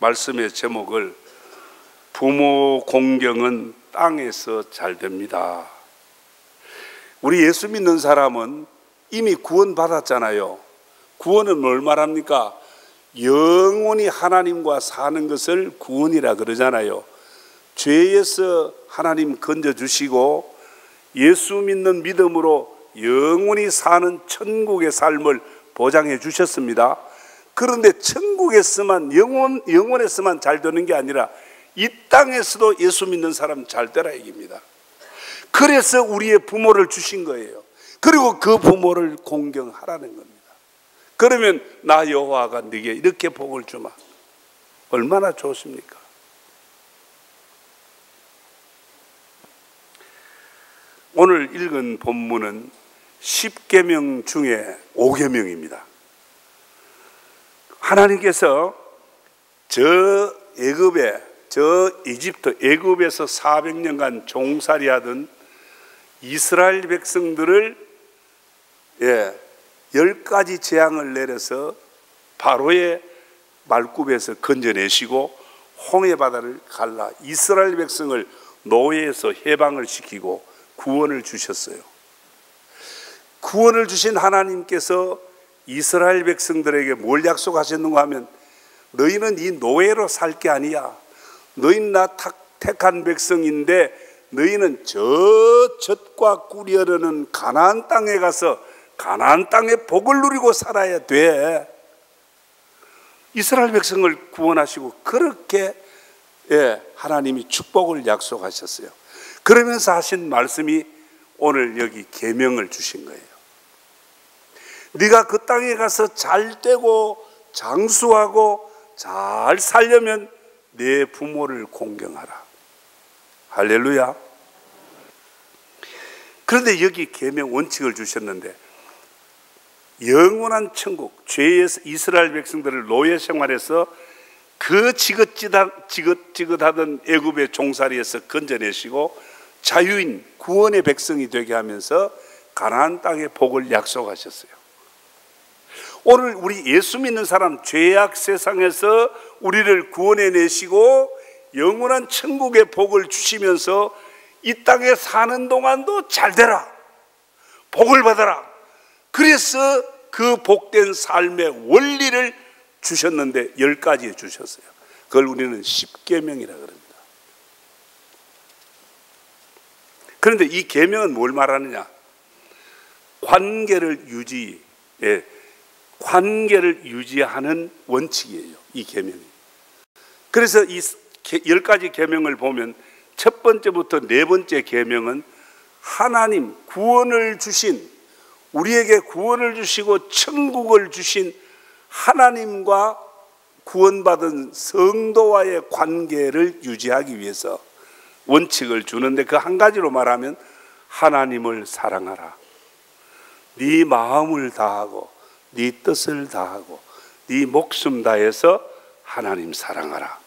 말씀의 제목을 부모 공경은 땅에서 잘 됩니다. 우리 예수 믿는 사람은 이미 구원 받았잖아요. 구원은 뭘 말합니까? 영원히 하나님과 사는 것을 구원이라 그러잖아요. 죄에서 하나님 건져주시고 예수 믿는 믿음으로 영원히 사는 천국의 삶을 보장해 주셨습니다. 그런데 천국에서만 영원에서만 잘 되는 게 아니라 이 땅에서도 예수 믿는 사람 잘 되라 얘기입니다. 그래서 우리의 부모를 주신 거예요. 그리고 그 부모를 공경하라는 겁니다. 그러면 나 여호와가 네게 이렇게 복을 주마. 얼마나 좋습니까? 오늘 읽은 본문은 10계명 중에 5계명입니다. 하나님께서 저 이집트 애굽에서 400년간 종살이 하던 이스라엘 백성들을 10가지 재앙을 내려서 바로의 말굽에서 건져내시고 홍해 바다를 갈라 이스라엘 백성을 노예에서 해방을 시키고 구원을 주셨어요. 구원을 주신 하나님께서 이스라엘 백성들에게 뭘 약속하셨는가 하면 너희는 이 노예로 살 게 아니야. 너희는 나 택한 백성인데 너희는 저 젖과 꿀이 흐르는 가나안 땅에 가서 가나안 땅의 복을 누리고 살아야 돼. 이스라엘 백성을 구원하시고 그렇게 하나님이 축복을 약속하셨어요. 그러면서 하신 말씀이 오늘 여기 계명을 주신 거예요. 네가 그 땅에 가서 잘 되고 장수하고 잘 살려면 내 부모를 공경하라. 할렐루야. 그런데 여기 계명 원칙을 주셨는데 영원한 천국, 죄에서 이스라엘 백성들을 노예 생활에서 그 지긋지긋하던 애굽의 종살이에서 건져내시고 자유인 구원의 백성이 되게 하면서 가나안 땅의 복을 약속하셨어요. 오늘 우리 예수 믿는 사람 죄악 세상에서 우리를 구원해내시고 영원한 천국의 복을 주시면서 이 땅에 사는 동안도 잘 되라, 복을 받아라. 그래서 그 복된 삶의 원리를 주셨는데 10가지 주셨어요. 그걸 우리는 10계명이라 그럽니다. 그런데 이 계명은 뭘 말하느냐? 관계를 유지하는 원칙이에요, 이 계명이. 그래서 이 10가지 계명을 보면 첫 번째부터 네 번째 계명은 하나님 구원을 주신, 우리에게 구원을 주시고 천국을 주신 하나님과 구원받은 성도와의 관계를 유지하기 위해서 원칙을 주는데 그 한 가지로 말하면 하나님을 사랑하라. 네 마음을 다하고 네 뜻을 다하고 네 목숨 다해서 하나님 사랑하라.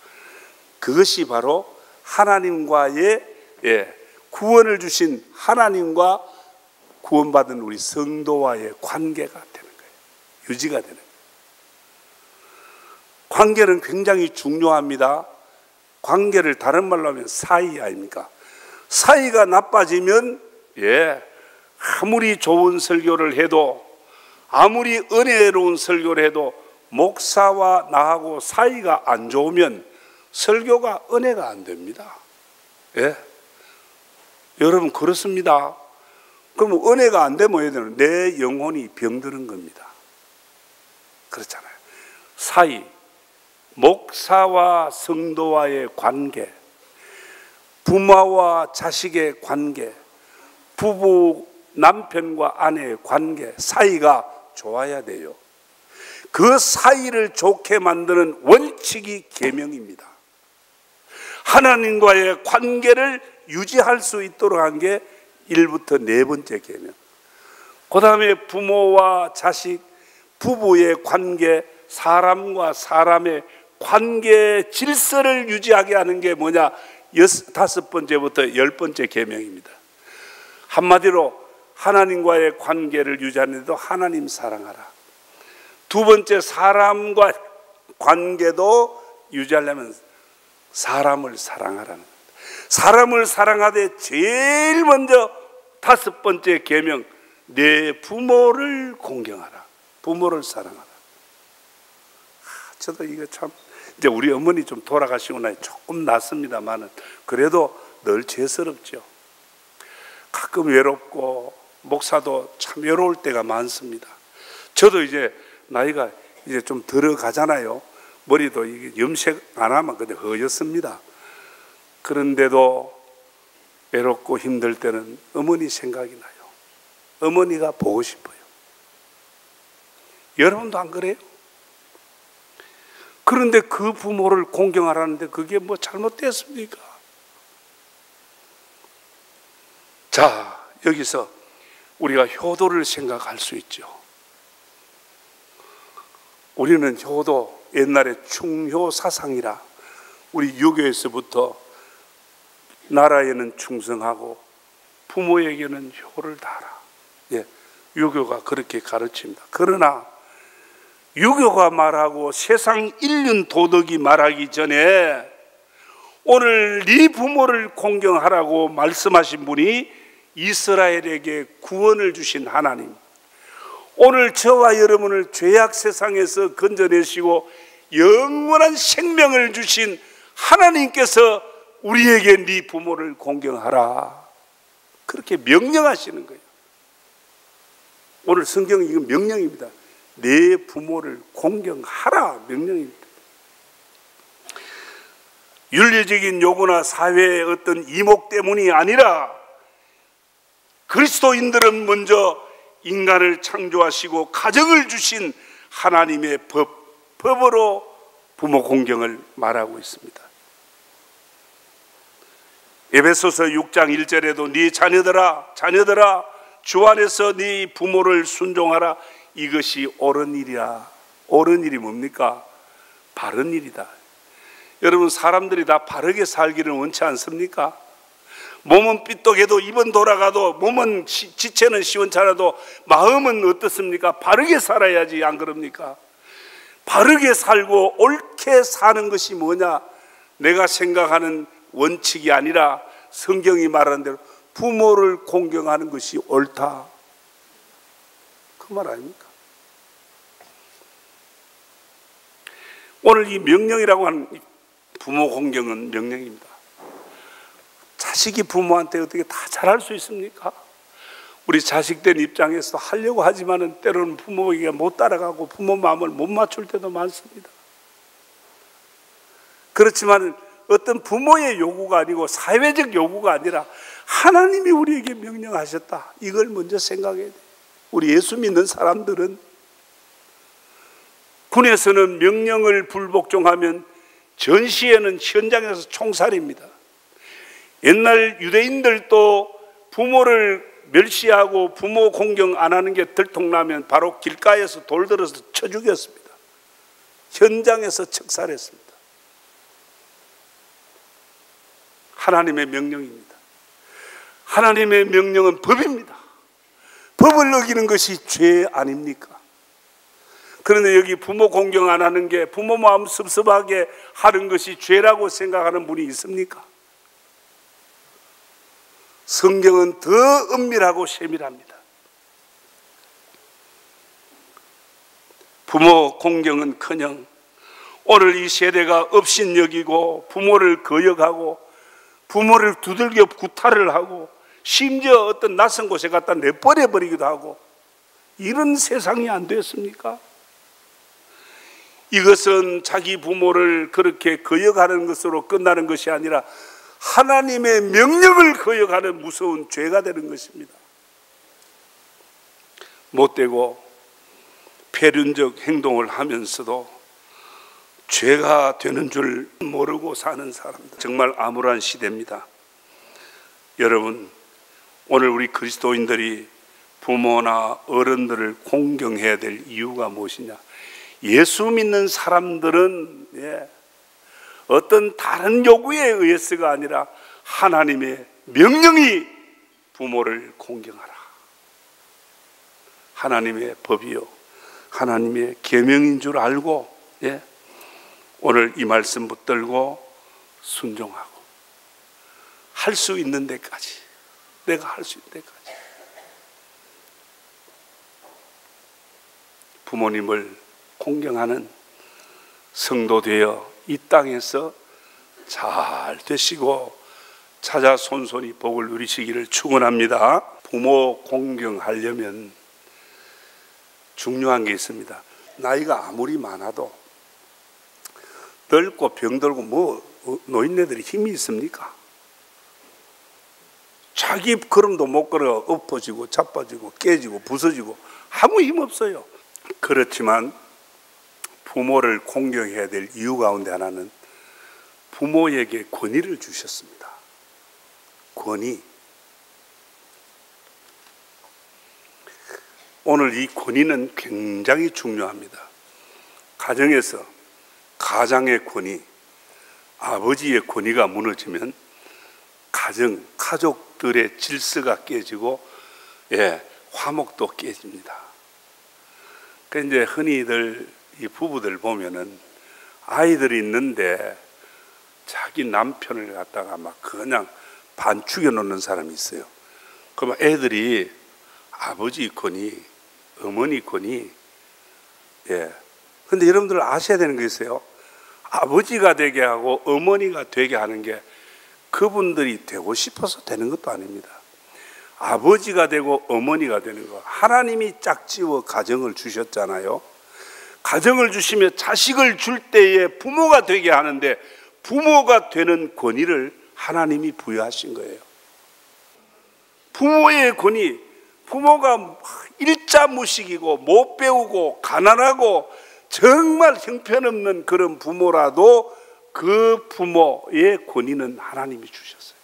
그것이 바로 하나님과의 구원을 주신 하나님과 구원받은 우리 성도와의 관계가 되는 거예요. 유지가 되는 거예요. 관계는 굉장히 중요합니다. 관계를 다른 말로 하면 사이 아닙니까? 사이가 나빠지면 아무리 좋은 설교를 해도 아무리 은혜로운 설교를 해도 목사와 나하고 사이가 안 좋으면 설교가 은혜가 안 됩니다. 여러분 그렇습니다. 그럼 은혜가 안 되면 해야 되는 내 영혼이 병드는 겁니다. 그렇잖아요. 사이, 목사와 성도와의 관계, 부모와 자식의 관계, 부부 남편과 아내의 관계, 사이가 좋아야 돼요. 그 사이를 좋게 만드는 원칙이 계명입니다. 하나님과의 관계를 유지할 수 있도록 한 게 1부터 네 번째 계명. 그 다음에 부모와 자식, 부부의 관계, 사람과 사람의 관계 질서를 유지하게 하는 게 뭐냐? 5번째부터 10번째 계명입니다. 한마디로 하나님과의 관계를 유지하는데도 하나님 사랑하라. 두 번째, 사람과 관계도 유지하려면 사람을 사랑하라는 겁니다. 사람을 사랑하되 제일 먼저 5번째 계명, 내 부모를 공경하라. 부모를 사랑하라. 저도 이거 참, 이제 우리 어머니 좀 돌아가시고 나니 조금 낫습니다만은 그래도 늘 죄스럽죠. 가끔 외롭고 목사도 참 외로울 때가 많습니다. 저도 이제 나이가 이제 좀 들어가잖아요. 머리도 이게 염색 안 하면 그냥 허옇습니다. 그런데도 외롭고 힘들 때는 어머니 생각이 나요. 어머니가 보고 싶어요. 여러분도 안 그래요? 그런데 그 부모를 공경하라는데 그게 뭐 잘못됐습니까? 자, 여기서 우리가 효도를 생각할 수 있죠. 우리는 효도, 옛날에 충효사상이라 우리 유교에서부터 나라에는 충성하고 부모에게는 효를 다하라. 예, 유교가 그렇게 가르칩니다. 그러나 유교가 말하고 세상 인륜 도덕이 말하기 전에 오늘 네 부모를 공경하라고 말씀하신 분이 이스라엘에게 구원을 주신 하나님, 오늘 저와 여러분을 죄악 세상에서 건져내시고 영원한 생명을 주신 하나님께서 우리에게 네 부모를 공경하라, 그렇게 명령하시는 거예요. 오늘 성경은 이건 명령입니다. 내 부모를 공경하라, 명령입니다. 윤리적인 요구나 사회의 어떤 이목 때문이 아니라 그리스도인들은 먼저 인간을 창조하시고 가정을 주신 하나님의 법으로 부모 공경을 말하고 있습니다. 에베소서 6장 1절에도 네 자녀들아 주 안에서 네 부모를 순종하라, 이것이 옳은 일이라. 옳은 일이 뭡니까? 바른 일이다. 여러분, 사람들이 다 바르게 살기를 원치 않습니까? 몸은 삐뚤게도 입은 돌아가도 몸은 지체는 시원찮아도 마음은 어떻습니까? 바르게 살아야지, 안 그럽니까? 바르게 살고 옳게 사는 것이 뭐냐? 내가 생각하는 원칙이 아니라 성경이 말하는 대로 부모를 공경하는 것이 옳다, 그 말 아닙니까? 오늘 이 명령이라고 하는 부모 공경은 명령입니다. 자식이 부모한테 어떻게 다 잘할 수 있습니까? 우리 자식된 입장에서 하려고 하지만은 때로는 부모에게 못 따라가고 부모 마음을 못 맞출 때도 많습니다. 그렇지만 어떤 부모의 요구가 아니고 사회적 요구가 아니라 하나님이 우리에게 명령하셨다, 이걸 먼저 생각해야 돼요. 우리 예수 믿는 사람들은 군에서는 명령을 불복종하면 전시에는 현장에서 총살입니다. 옛날 유대인들도 부모를 멸시하고 부모 공경 안 하는 게 들통나면 바로 길가에서 돌 들어서 쳐 죽였습니다. 현장에서 척살했습니다. 하나님의 명령입니다. 하나님의 명령은 법입니다. 법을 어기는 것이 죄 아닙니까? 그런데 여기 부모 공경 안 하는 게, 부모 마음 섭섭하게 하는 것이 죄라고 생각하는 분이 있습니까? 성경은 더 은밀하고 세밀합니다. 부모 공경은커녕 오늘 이 세대가 업신여기고 부모를 거역하고 부모를 두들겨 구타를 하고 심지어 어떤 낯선 곳에 갖다 내버려버리기도 하고, 이런 세상이 안 됐습니까? 이것은 자기 부모를 그렇게 거역하는 것으로 끝나는 것이 아니라 하나님의 명령을 거역하는 무서운 죄가 되는 것입니다. 못되고 폐륜적 행동을 하면서도 죄가 되는 줄 모르고 사는 사람들, 정말 암울한 시대입니다. 여러분, 오늘 우리 그리스도인들이 부모나 어른들을 공경해야 될 이유가 무엇이냐? 예수 믿는 사람들은 어떤 다른 요구에 의해서가 아니라 하나님의 명령이 부모를 공경하라, 하나님의 법이요 하나님의 계명인 줄 알고 오늘 이 말씀 붙들고 순종하고 할 수 있는 데까지, 내가 할 수 있는 데까지 부모님을 공경하는 성도 되어 이 땅에서 잘 되시고 찾아 손손이 복을 누리시기를 축원합니다. 부모 공경하려면 중요한 게 있습니다. 나이가 아무리 많아도 늙고 병들고 뭐 노인네들이 힘이 있습니까? 자기 걸음도 못 걸어 엎어지고 자빠지고 깨지고 부서지고 아무 힘 없어요. 그렇지만 부모를 공경해야 될 이유 가운데 하나는 부모에게 권위를 주셨습니다. 권위. 오늘 이 권위는 굉장히 중요합니다. 가정에서 가장의 권위, 아버지의 권위가 무너지면 가족들의 질서가 깨지고 화목도 깨집니다. 그러니까 이제 흔히들 이 부부들 보면은 아이들이 있는데 자기 남편을 갖다가 막 그냥 반 죽여놓는 사람이 있어요. 그러면 애들이 아버지 권위, 어머니 권위. 근데 여러분들 아셔야 되는 게 있어요. 아버지가 되게 하고 어머니가 되게 하는 게 그분들이 되고 싶어서 되는 것도 아닙니다. 아버지가 되고 어머니가 되는 거, 하나님이 짝지어 가정을 주셨잖아요. 가정을 주시며 자식을 줄 때에 부모가 되게 하는데 부모가 되는 권위를 하나님이 부여하신 거예요. 부모의 권위, 부모가 일자무식이고 못 배우고 가난하고 정말 형편없는 그런 부모라도 그 부모의 권위는 하나님이 주셨어요.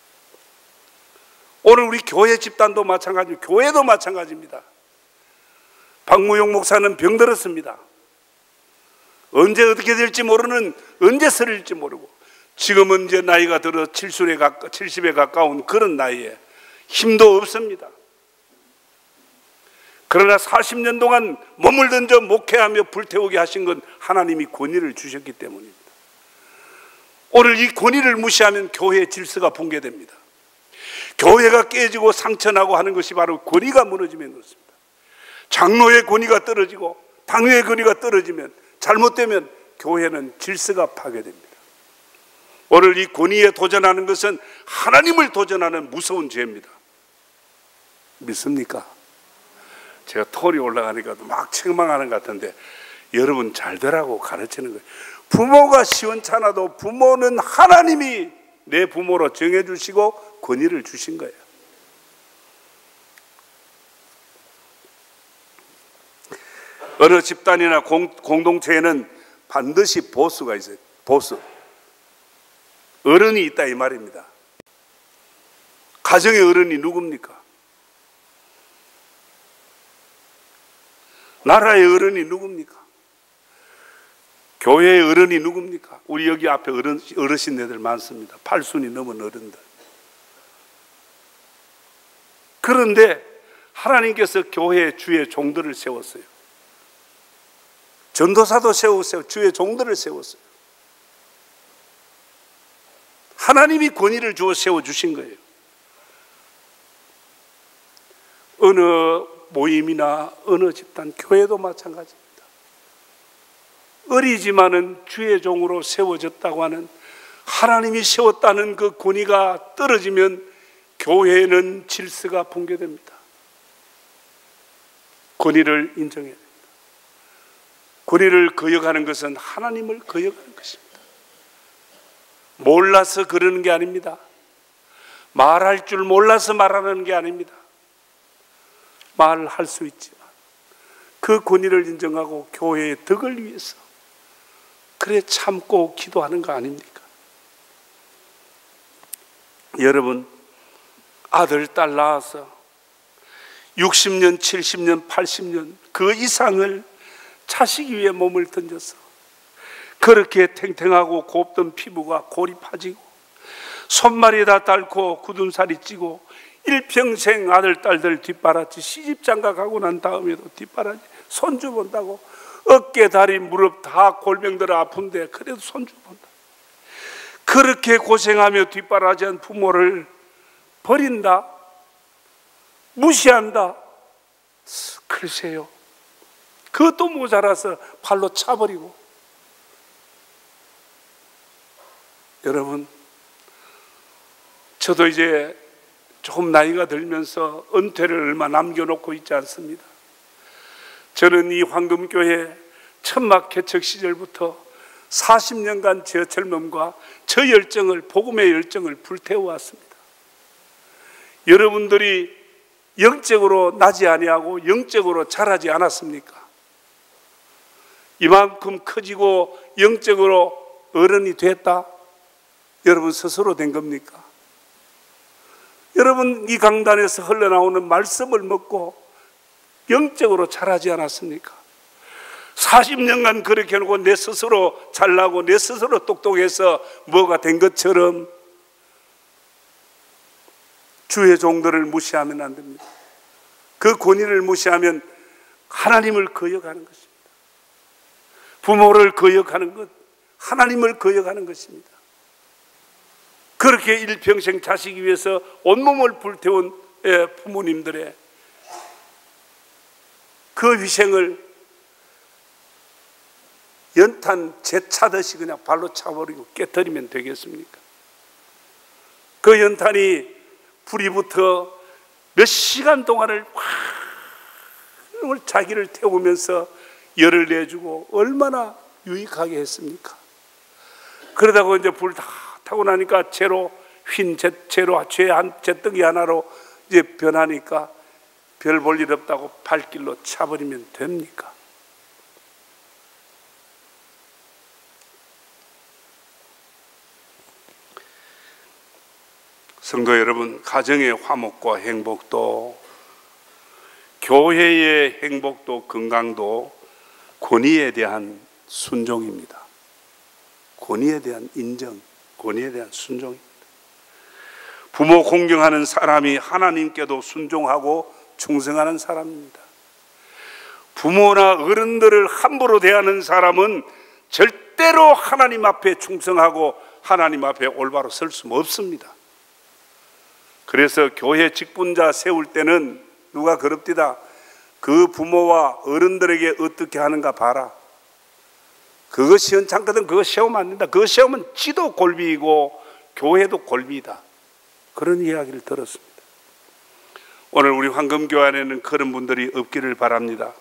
오늘 우리 교회 집단도 마찬가지고 교회도 마찬가지입니다. 박무용 목사는 병들었습니다. 언제 어떻게 될지 모르는, 언제 쓰러질지 모르고 지금은 이제 나이가 들어 70에 가까운 그런 나이에 힘도 없습니다. 그러나 40년 동안 몸을 던져 목회하며 불태우게 하신 건 하나님이 권위를 주셨기 때문입니다. 오늘 이 권위를 무시하면 교회의 질서가 붕괴됩니다. 교회가 깨지고 상처나고 하는 것이 바로 권위가 무너지면 그렇습니다. 장로의 권위가 떨어지고 당회의 권위가 떨어지면, 잘못되면 교회는 질서가 파괴됩니다. 오늘 이 권위에 도전하는 것은 하나님을 도전하는 무서운 죄입니다. 믿습니까? 제가 톤이 올라가니까 막 책망하는 것 같은데 여러분 잘 되라고 가르치는 거예요. 부모가 시원찮아도 부모는 하나님이 내 부모로 정해주시고 권위를 주신 거예요. 어느 집단이나 공동체에는 반드시 보스가 있어요. 보스. 어른이 있다 이 말입니다. 가정의 어른이 누굽니까? 나라의 어른이 누굽니까? 교회의 어른이 누굽니까? 우리 여기 앞에 어르신네들 많습니다. 80이 넘은 어른들. 그런데 하나님께서 교회의 주의 종들을 세웠어요. 전도사도 세우세요. 주의 종들을 세웠어요. 하나님이 권위를 주어 세워주신 거예요. 어느 모임이나 어느 집단, 교회도 마찬가지입니다. 어리지만은 주의 종으로 세워졌다고 하는, 하나님이 세웠다는 그 권위가 떨어지면 교회는 질서가 붕괴됩니다. 권위를 인정해야 됩니다. 권위를 거역하는 것은 하나님을 거역하는 것입니다. 몰라서 그러는 게 아닙니다. 말할 줄 몰라서 말하는 게 아닙니다. 말할 수 있지만 그 권위를 인정하고 교회의 덕을 위해서 그래 참고 기도하는 거 아닙니까? 여러분, 아들, 딸 낳아서 60년, 70년, 80년 그 이상을 자식 위에 몸을 던져서 그렇게 탱탱하고 곱던 피부가 골이 파지고 손발이 다 닳고 굳은살이 찌고 일평생 아들, 딸들 뒷바라지, 시집장가 가고 난 다음에도 뒷바라지 손주 본다고 어깨, 다리, 무릎 다 골병들어 아픈데 그래도 손주 본다. 그렇게 고생하며 뒷바라지한 부모를 버린다? 무시한다? 글쎄요. 그것도 모자라서 발로 차버리고. 여러분, 저도 이제 조금 나이가 들면서 은퇴를 얼마 남겨놓고 있지 않습니다. 저는 이 황금교회 천막 개척 시절부터 40년간 저 젊음과 저 열정을, 복음의 열정을 불태워왔습니다. 여러분들이 영적으로 나지 아니하고 영적으로 자라지 않았습니까? 이만큼 커지고 영적으로 어른이 됐다? 여러분 스스로 된 겁니까? 여러분 이 강단에서 흘러나오는 말씀을 먹고 영적으로 자라지 않았습니까? 40년간 그렇게 해놓고 내 스스로 잘나고 내 스스로 똑똑해서 뭐가 된 것처럼 주의 종들을 무시하면 안 됩니다. 그 권위를 무시하면 하나님을 거역하는 것입니다. 부모를 거역하는 것, 하나님을 거역하는 것입니다. 그렇게 일평생 자식 위해서 온몸을 불태운 부모님들의 그 희생을 연탄 재차듯이 그냥 발로 차버리고 깨뜨리면 되겠습니까? 그 연탄이 불이 붙어 몇 시간 동안을 자기를 태우면서 열을 내주고 얼마나 유익하게 했습니까? 그러다가 이제 불 다 타고 나니까 재로 흰 재로 재덩이 하나로 이제 변하니까 별 볼 일 없다고 발길로 차버리면 됩니까? 성도 여러분, 가정의 화목과 행복도, 교회의 행복도, 건강도 권위에 대한 순종입니다. 권위에 대한 인정, 권위에 대한 순종입니다. 부모 공경하는 사람이 하나님께도 순종하고 충성하는 사람입니다. 부모나 어른들을 함부로 대하는 사람은 절대로 하나님 앞에 충성하고 하나님 앞에 올바로 설 수 없습니다. 그래서 교회 직분자 세울 때는 누가 그럽디다. 그 부모와 어른들에게 어떻게 하는가 봐라. 그거 시원찮거든. 그거 세우면 안 된다. 그거 세우면 지도 골비이고 교회도 골비이다. 그런 이야기를 들었습니다. 오늘 우리 황금교회 안에는 그런 분들이 없기를 바랍니다.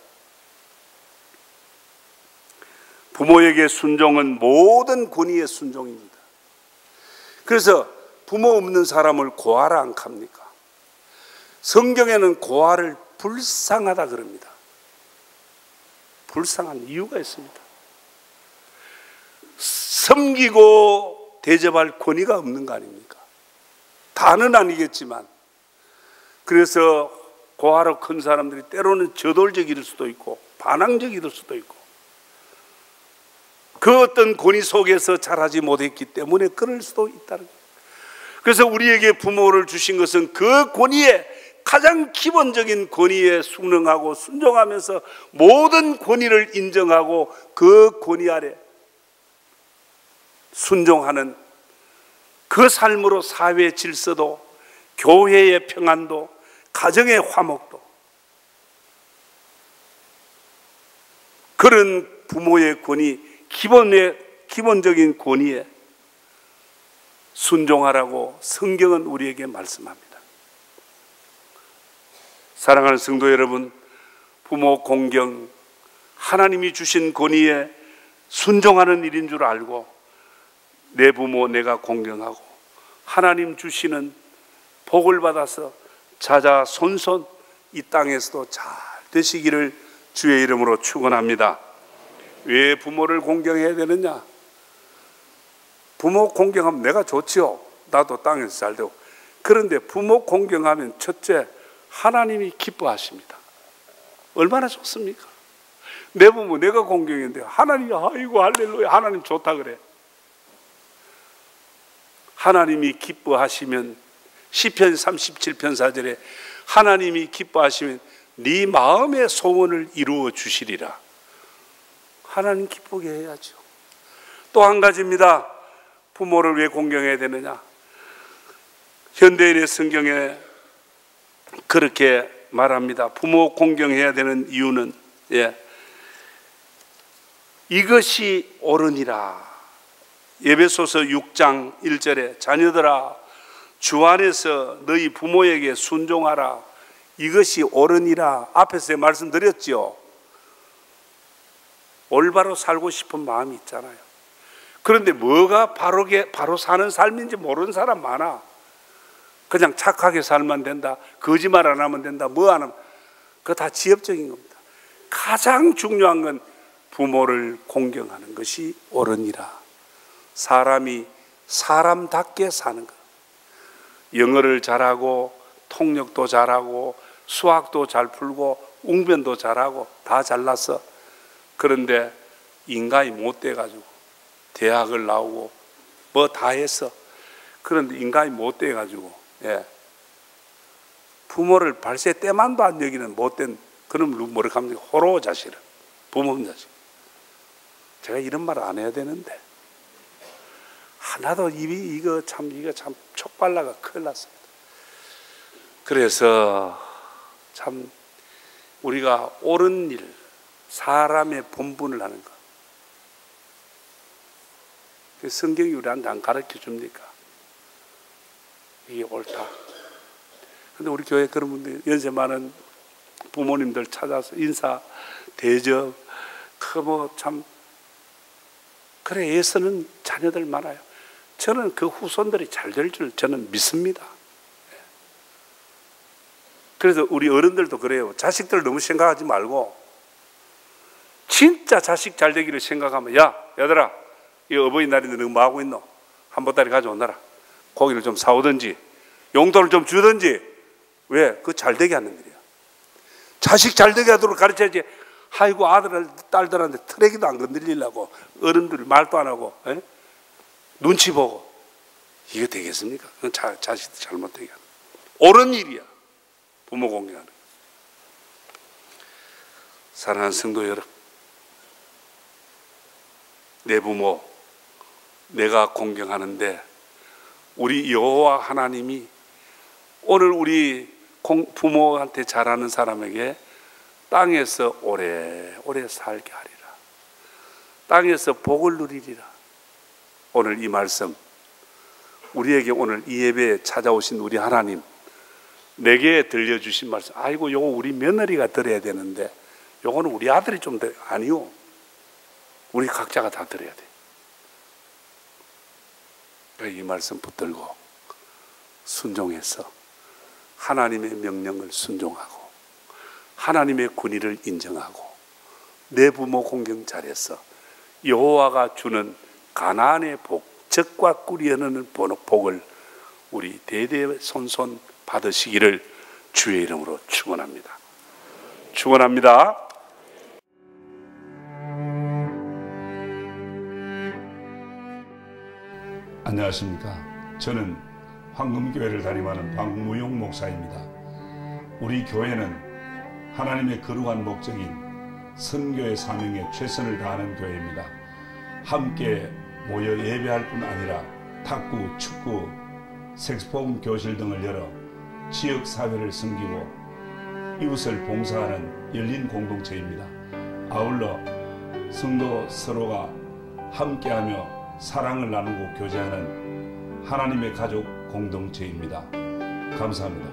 부모에게 순종은 모든 권위의 순종입니다. 그래서 부모 없는 사람을 고아라 안 합니까? 성경에는 고아를 불쌍하다 그럽니다. 불쌍한 이유가 있습니다. 섬기고 대접할 권위가 없는 거 아닙니까? 다는 아니겠지만, 그래서 고아로 큰 사람들이 때로는 저돌적일 수도 있고 반항적일 수도 있고 그 어떤 권위 속에서 자라지 못했기 때문에 그럴 수도 있다는 거예요. 그래서 우리에게 부모를 주신 것은 그 권위에, 가장 기본적인 권위에 순응하고 순종하면서 모든 권위를 인정하고 그 권위 아래 순종하는 그 삶으로 사회의 질서도, 교회의 평안도, 가정의 화목도, 그런 부모의 권위, 기본적인 권위에 순종하라고 성경은 우리에게 말씀합니다. 사랑하는 성도 여러분, 부모 공경, 하나님이 주신 권위에 순종하는 일인 줄 알고 내 부모 내가 공경하고 하나님 주시는 복을 받아서 자자손손 이 땅에서도 잘 되시기를 주의 이름으로 축원합니다. 왜 부모를 공경해야 되느냐? 부모 공경하면 내가 좋지요. 나도 땅에서 잘 되고. 그런데 부모 공경하면 첫째, 하나님이 기뻐하십니다. 얼마나 좋습니까? 내 부모 내가 공경했는데 하나님이 아이고 할렐루야 하나님 좋다 그래. 하나님이 기뻐하시면 시편 37편 4절에 하나님이 기뻐하시면 네 마음의 소원을 이루어 주시리라. 하나님 기쁘게 해야죠. 또 한 가지입니다. 부모를 왜 공경해야 되느냐? 현대인의 성경에 그렇게 말합니다. 부모 공경해야 되는 이유는 이것이 옳으니라. 에베소서 6장 1절에 자녀들아 주 안에서 너희 부모에게 순종하라. 이것이 옳으니라. 앞에서 말씀드렸죠. 올바로 살고 싶은 마음이 있잖아요. 그런데 뭐가 바로 사는 삶인지 모르는 사람 많아. 그냥 착하게 살면 된다, 거짓말 안 하면 된다, 뭐 안 하면, 그거 다 지엽적인 겁니다. 가장 중요한 건 부모를 공경하는 것이 옳으니라. 사람이 사람답게 사는 것. 영어를 잘하고 통역도 잘하고 수학도 잘 풀고 웅변도 잘하고 다 잘났어. 그런데 인간이 못 돼가지고 대학을 나오고 뭐 다 했어. 그런데 인간이 못 돼가지고 부모를 발세 때만도 안 여기는 못된 그런 뭐라 합니까? 호로 자식을 부모 자식. 제가 이런 말 안 해야 되는데 하나도 입이 이거 참 촉발라가 큰일 났습니다. 그래서 참 우리가 옳은 일, 사람의 본분을 하는 것. 성경이 우리한테 안 가르쳐 줍니까? 이게 옳다. 근데 우리 교회 그런 분들, 연세 많은 부모님들 찾아서 인사, 대접, 참, 그래, 애쓰는 자녀들 많아요. 저는 그 후손들이 잘 될 줄 저는 믿습니다. 그래서 우리 어른들도 그래요. 자식들 너무 생각하지 말고, 진짜 자식 잘 되기를 생각하면, 야, 얘들아, 이 어버이날인데 너 뭐 하고 있노? 한 보따리 가져오너라. 고기를 좀 사오든지, 용돈을 좀 주든지. 왜? 그거 잘 되게 하는 일이야. 자식 잘 되게 하도록 가르쳐야지. 아이고, 아들, 딸들한테 트레기도 안 건드리려고, 어른들이 말도 안 하고, 눈치 보고. 이게 되겠습니까? 그건 자식도 잘못되게 하는. 옳은 일이야. 부모 공경하는. 사랑하는 성도 여러분, 내 부모, 내가 공경하는데 우리 여호와 하나님이 오늘 우리 부모한테 잘하는 사람에게 땅에서 오래오래 살게 하리라. 땅에서 복을 누리리라. 오늘 이 말씀, 우리에게 오늘 이 예배에 찾아오신 우리 하나님, 내게 들려주신 말씀. 아이고, 요거 우리 며느리가 들어야 되는데 요거는 우리 아들이 좀 아니요. 우리 각자가 다 들어야 돼. 이 말씀 붙들고 순종해서 하나님의 명령을 순종하고 하나님의 군의를 인정하고 내 부모 공경 잘해서 여호와가 주는 가나안의 복, 적과 꿀이 흐르는 복을 우리 대대손손 받으시기를 주의 이름으로 축원합니다. 축원합니다. 안녕하십니까. 저는 황금교회를 담임하는 박무용 목사입니다. 우리 교회는 하나님의 거룩한 목적인 선교의 사명에 최선을 다하는 교회입니다. 함께 모여 예배할 뿐 아니라 탁구, 축구, 색소폰 교실 등을 열어 지역사회를 섬기고 이웃을 봉사하는 열린 공동체입니다. 아울러 성도 서로가 함께하며 사랑을 나누고 교제하는 하나님의 가족 공동체입니다. 감사합니다.